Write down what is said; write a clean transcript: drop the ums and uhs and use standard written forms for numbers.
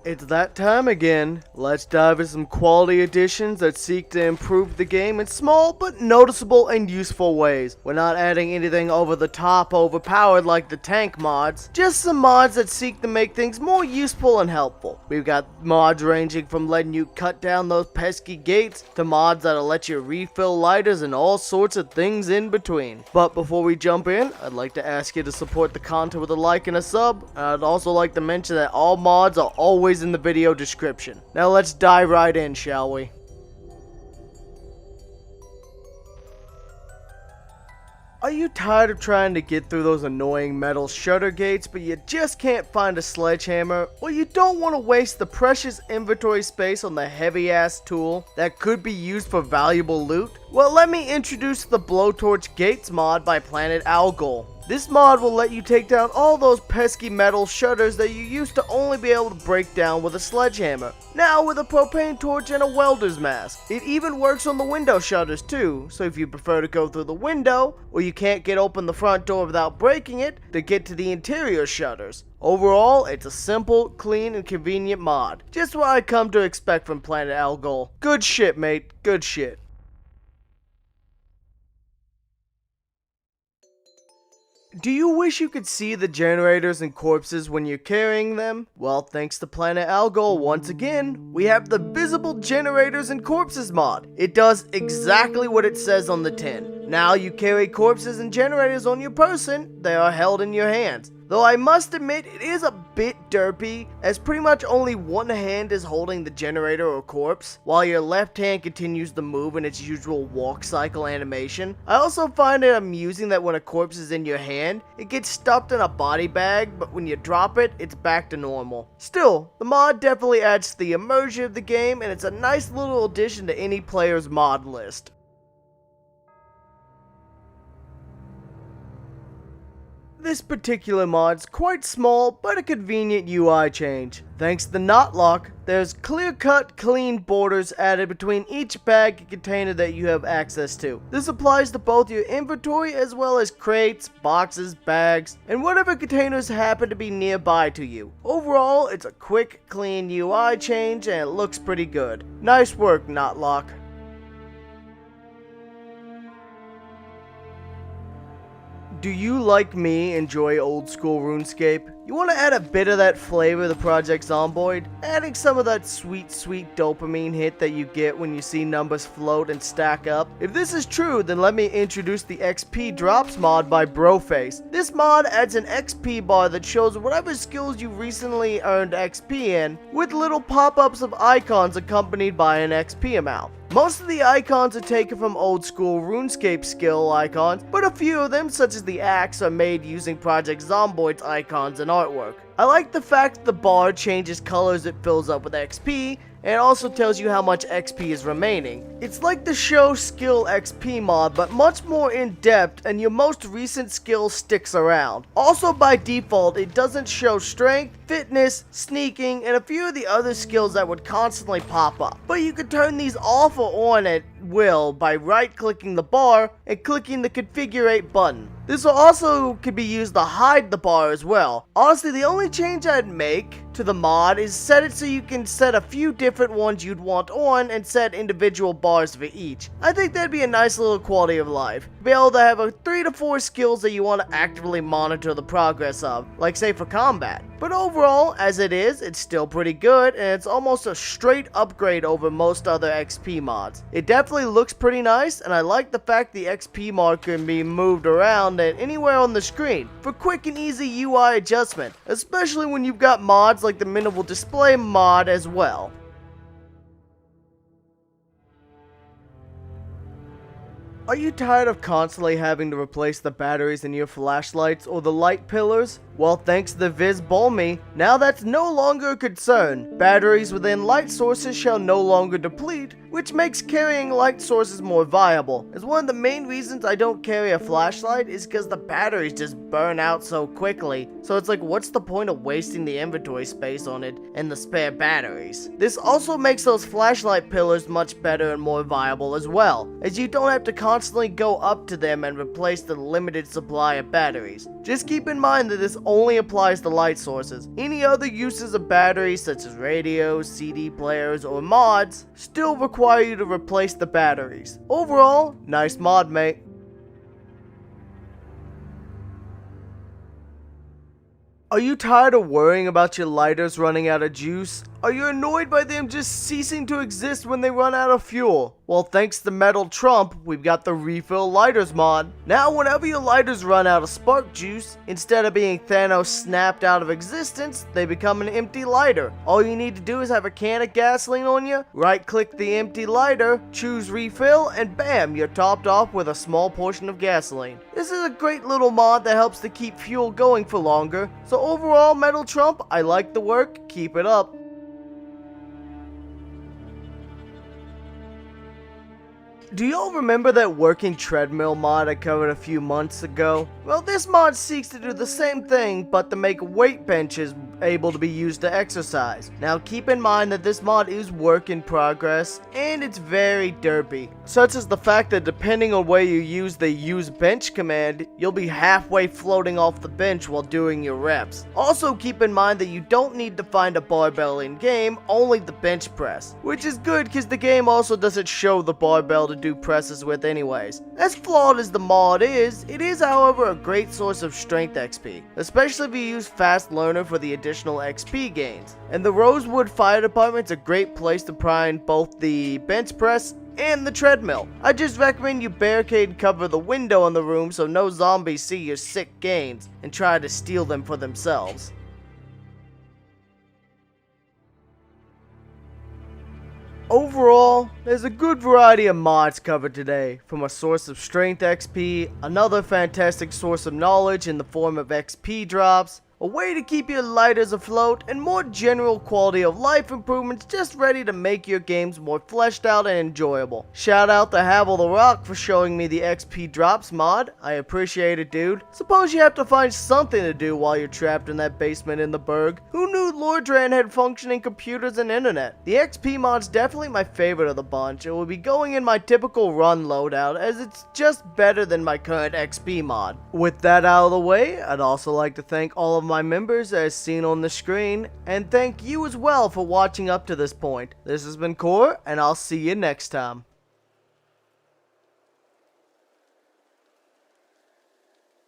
It's that time again. Let's dive into some quality additions that seek to improve the game in small but noticeable and useful ways. We're not adding anything over the top or overpowered like the tank mods, just some mods that seek to make things more useful and helpful. We've got mods ranging from letting you cut down those pesky gates to mods that'll let you refill lighters and all sorts of things in between. But before we jump in, I'd like to ask you to support the content with a like and a sub, and I'd also like to mention that all mods are always in the video description. Now let's dive right in, shall we? Are you tired of trying to get through those annoying metal shutter gates, but you just can't find a sledgehammer? Or you don't want to waste the precious inventory space on the heavy ass tool that could be used for valuable loot? Well, let me introduce the Blowtorch Gates mod by Planet Algol. This mod will let you take down all those pesky metal shutters that you used to only be able to break down with a sledgehammer. Now with a propane torch and a welder's mask. It even works on the window shutters too, so if you prefer to go through the window, or you can't get open the front door without breaking it, to get to the interior shutters. Overall, it's a simple, clean, and convenient mod. Just what I come to expect from Planet Algol. Good shit, mate. Good shit. Do you wish you could see the generators and corpses when you're carrying them? Well, thanks to Planet Algol, once again, we have the Visible Generators and Corpses mod. It does exactly what it says on the tin. Now you carry corpses and generators on your person, they are held in your hands. Though I must admit, it is a bit derpy, as pretty much only one hand is holding the generator or corpse, while your left hand continues to move in its usual walk cycle animation. I also find it amusing that when a corpse is in your hand, it gets stuffed in a body bag, but when you drop it, it's back to normal. Still, the mod definitely adds to the immersion of the game, and it's a nice little addition to any player's mod list. This particular mod's quite small, but a convenient UI change. Thanks to the knot lock, there's clear-cut, clean borders added between each bag and container that you have access to. This applies to both your inventory as well as crates, boxes, bags, and whatever containers happen to be nearby to you. Overall, it's a quick, clean UI change and it looks pretty good. Nice work, knot lock. Do you, like me, enjoy old school RuneScape? You want to add a bit of that flavor to Project Zomboid? Adding some of that sweet dopamine hit that you get when you see numbers float and stack up? If this is true, then let me introduce the XP Drops mod by Broface. This mod adds an XP bar that shows whatever skills you recently earned XP in, with little pop-ups of icons accompanied by an XP amount. Most of the icons are taken from old school RuneScape skill icons, but a few of them, such as the axe, are made using Project Zomboid's icons and artwork. I like the fact that the bar changes colors as it fills up with XP, and it also tells you how much XP is remaining. It's like the show skill XP mod, but much more in depth, and your most recent skill sticks around. Also by default, it doesn't show strength, fitness, sneaking, and a few of the other skills that would constantly pop up. But you can turn these off or on at will by right-clicking the bar and clicking the Configurate button. This also could be used to hide the bar as well. Honestly, the only change I'd make to the mod is set it so you can set a few different ones you'd want on and set individual bars for each. I think that'd be a nice little quality of life. Be able to have 3 to 4 skills that you want to actively monitor the progress of, like say for combat. But overall, as it is, it's still pretty good, and it's almost a straight upgrade over most other XP mods. It definitely looks pretty nice, and I like the fact the XP mark can be moved around at anywhere on the screen for quick and easy UI adjustment, especially when you've got mods like the minimal display mod as well. Are you tired of constantly having to replace the batteries in your flashlights or the light pillars? Well, thanks to the Viz Bulmy, now that's no longer a concern. Batteries within light sources shall no longer deplete, which makes carrying light sources more viable. As one of the main reasons I don't carry a flashlight is because the batteries just burn out so quickly. So it's like, what's the point of wasting the inventory space on it and the spare batteries? This also makes those flashlight pillars much better and more viable as well, as you don't have to constantly go up to them and replace the limited supply of batteries. Just keep in mind that this only applies to light sources. Any other uses of batteries such as radios, CD players, or mods still require you to replace the batteries. Overall, nice mod, mate. Are you tired of worrying about your lighters running out of juice? Are you annoyed by them just ceasing to exist when they run out of fuel? Well, thanks to Metal Trump, we've got the Refill Lighters mod. Now, whenever your lighters run out of spark juice, instead of being Thanos snapped out of existence, they become an empty lighter. All you need to do is have a can of gasoline on you, right-click the empty lighter, choose Refill, and bam, you're topped off with a small portion of gasoline. This is a great little mod that helps to keep fuel going for longer. So overall, Metal Trump, I like the work, keep it up. Do y'all remember that working treadmill mod I covered a few months ago? Well, this mod seeks to do the same thing, but to make weight benches able to be used to exercise. Now keep in mind that this mod is work in progress, and it's very derpy. Such as the fact that depending on where you use the use bench command, you'll be halfway floating off the bench while doing your reps. Also keep in mind that you don't need to find a barbell in game, only the bench press. Which is good because the game also doesn't show the barbell to do presses with anyways. As flawed as the mod is, it is however a great source of strength XP, especially if you use Fast Learner for the additional XP gains. And the Rosewood Fire Department's a great place to find both the bench press and the treadmill. I just recommend you barricade and cover the window in the room so no zombies see your sick gains and try to steal them for themselves. Overall, there's a good variety of mods covered today, from a source of strength XP, another fantastic source of knowledge in the form of XP drops, a way to keep your lighters afloat, and more general quality of life improvements just ready to make your games more fleshed out and enjoyable. Shout out to Havel the Rock for showing me the XP drops mod. I appreciate it, dude. Suppose you have to find something to do while you're trapped in that basement in the Berg. Who knew Lordran had functioning computers and internet? The XP mod's definitely my favorite of the bunch. It will be going in my typical run loadout as it's just better than my current XP mod. With that out of the way, I'd also like to thank all of my members as seen on the screen, and thank you as well for watching up to this point. This has been Core, and I'll see you next time.